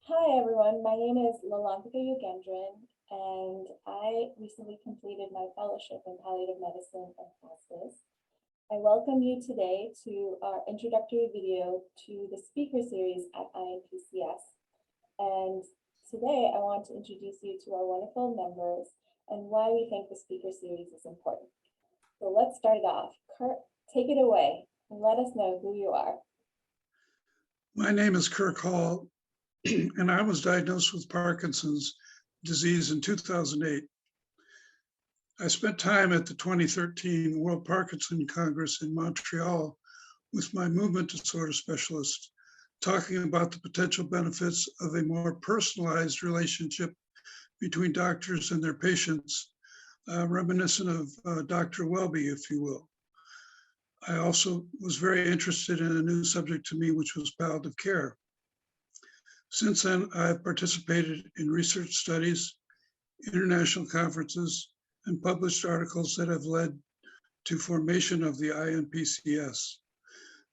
Hi everyone, my name is Lalantika Yogendran, and I recently completed my fellowship in palliative medicine and hospice. I welcome you today to our introductory video to the speaker series at INPCS. And today I want to introduce you to our wonderful members and why we think the speaker series is important. So let's start it off. Kurt, take it away and let us know who you are. My name is Kirk Hall, and I was diagnosed with Parkinson's disease in 2008. I spent time at the 2013 World Parkinson Congress in Montreal with my movement disorder specialist, talking about the potential benefits of a more personalized relationship between doctors and their patients, reminiscent of Dr. Welby, if you will. I also was very interested in a new subject to me, which was palliative care. Since then, I've participated in research studies, international conferences, and published articles that have led to formation of the INPCS.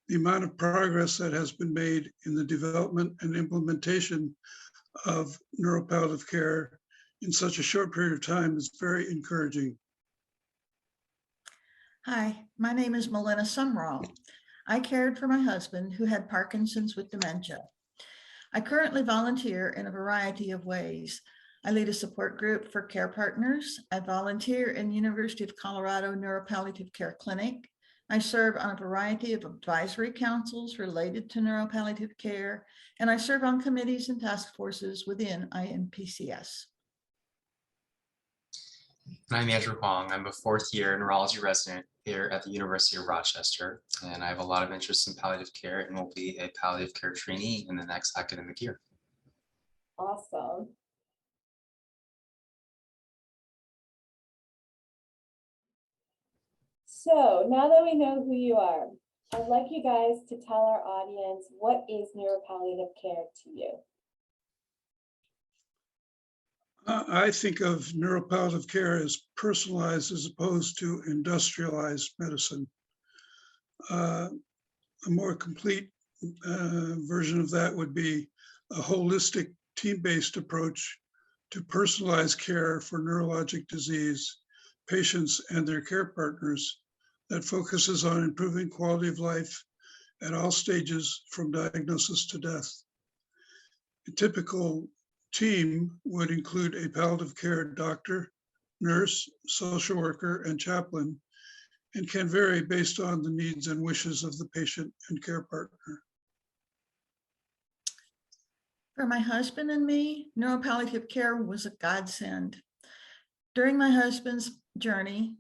The amount of progress that has been made in the development and implementation of neuropalliative care in such a short period of time is very encouraging. Hi, my name is Melina Sumrall. I cared for my husband who had Parkinson's with dementia. I currently volunteer in a variety of ways. I lead a support group for care partners. I volunteer in the University of Colorado Neuropalliative Care Clinic. I serve on a variety of advisory councils related to neuropalliative care, and I serve on committees and task forces within INPCS. I'm Andrew Huang. I'm a fourth-year neurology resident here at the University of Rochester, and I have a lot of interest in palliative care and will be a palliative care trainee in the next academic year. Awesome. So now that we know who you are, I'd like you guys to tell our audience, what is neuropalliative care to you? I think of neuropalliative care as personalized as opposed to industrialized medicine. A more complete version of that would be a holistic team-based approach to personalized care for neurologic disease patients and their care partners that focuses on improving quality of life at all stages from diagnosis to death. A typical team would include a palliative care doctor, nurse, social worker, and chaplain, and can vary based on the needs and wishes of the patient and care partner. For my husband and me, neuropalliative care was a godsend. During my husband's journey,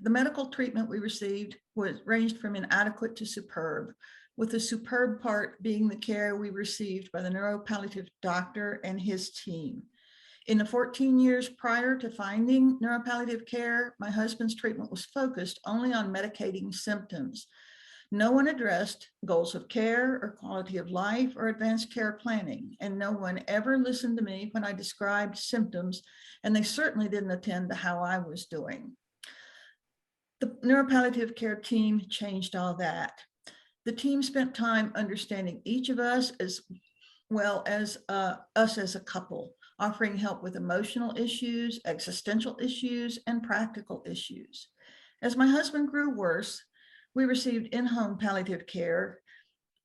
the medical treatment we received ranged from inadequate to superb, with the superb part being the care we received by the neuropalliative doctor and his team. In the 14 years prior to finding neuropalliative care, my husband's treatment was focused only on medicating symptoms. No one addressed goals of care or quality of life or advanced care planning, and no one ever listened to me when I described symptoms, and they certainly didn't attend to how I was doing. The neuropalliative care team changed all that. The team spent time understanding each of us as well as us as a couple, offering help with emotional issues, existential issues, and practical issues. As my husband grew worse, we received in-home palliative care,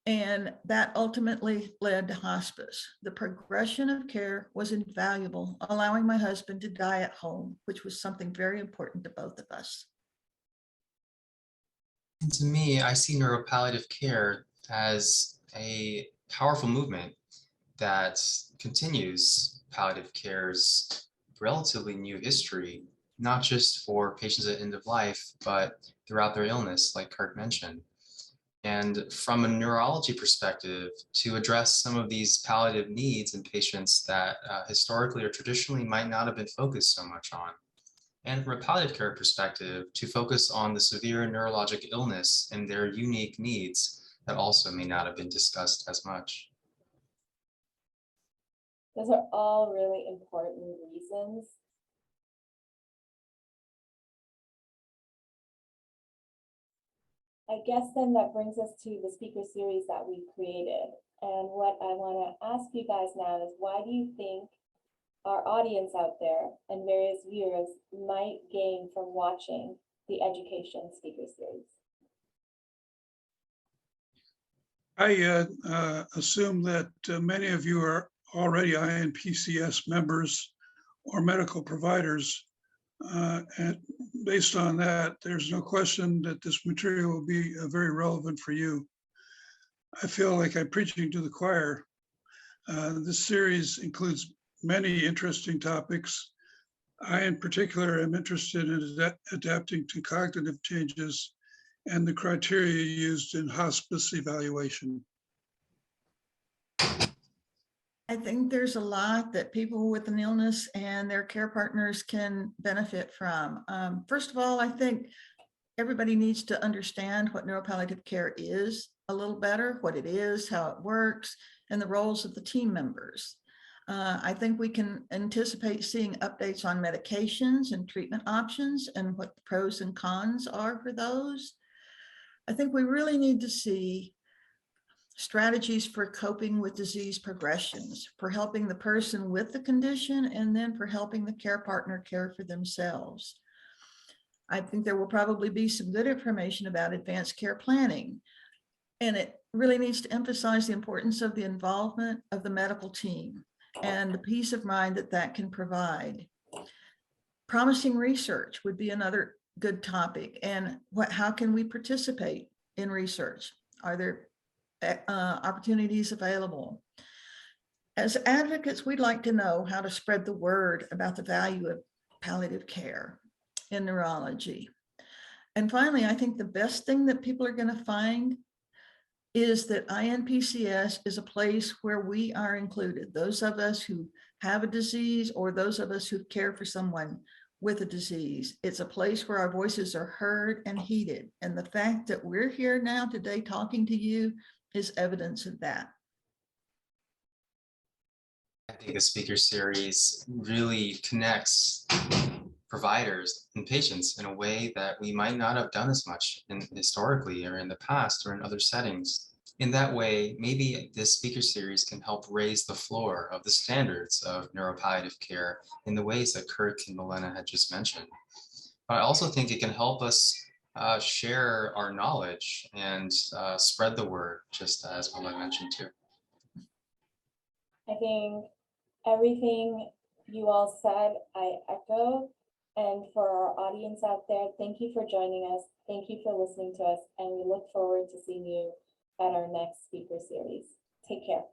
and that ultimately led to hospice. The progression of care was invaluable, allowing my husband to die at home, which was something very important to both of us. And to me, I see neuropalliative care as a powerful movement that continues palliative care's relatively new history, not just for patients at end of life, but throughout their illness, like Kirk mentioned. And from a neurology perspective, to address some of these palliative needs in patients that historically or traditionally might not have been focused so much on. And from a palliative care perspective, to focus on the severe neurologic illness and their unique needs that also may not have been discussed as much. Those are all really important reasons. I guess then that brings us to the speaker series that we created. And what I want to ask you guys now is, why do you think our audience out there and various viewers might gain from watching the education speaker series? I assume that many of you are already INPCS members or medical providers. And based on that, there's no question that this material will be very relevant for you. I feel like I'm preaching to the choir. This series includes many interesting topics. I, in particular, am interested in adapting to cognitive changes and the criteria used in hospice evaluation. I think there's a lot that people with an illness and their care partners can benefit from. First of all, I think everybody needs to understand what neuropalliative care is a little better, what it is, how it works, and the roles of the team members. I think we can anticipate seeing updates on medications and treatment options and what the pros and cons are for those. I think we really need to see strategies for coping with disease progressions, for helping the person with the condition, and then for helping the care partner care for themselves. I think there will probably be some good information about advanced care planning, and it really needs to emphasize the importance of the involvement of the medical team and the peace of mind that that can provide. Promising research would be another good topic, and how can we participate in research? Are there opportunities available? As advocates, we'd like to know how to spread the word about the value of palliative care in neurology. And finally, I think the best thing that people are going to find is that INPCS is a place where we are included. Those of us who have a disease or those of us who care for someone with a disease. It's a place where our voices are heard and heeded. And the fact that we're here now today talking to you is evidence of that. I think the speaker series really connects providers and patients in a way that we might not have done as much historically or in the past or in other settings. In that way, maybe this speaker series can help raise the floor of the standards of neuropalliative care in the ways that Kirk and Milena had just mentioned. But I also think it can help us share our knowledge and spread the word, just as Milena mentioned too. I think everything you all said, I echo. And for our audience out there, thank you for joining us. Thank you for listening to us. And we look forward to seeing you at our next speaker series. Take care.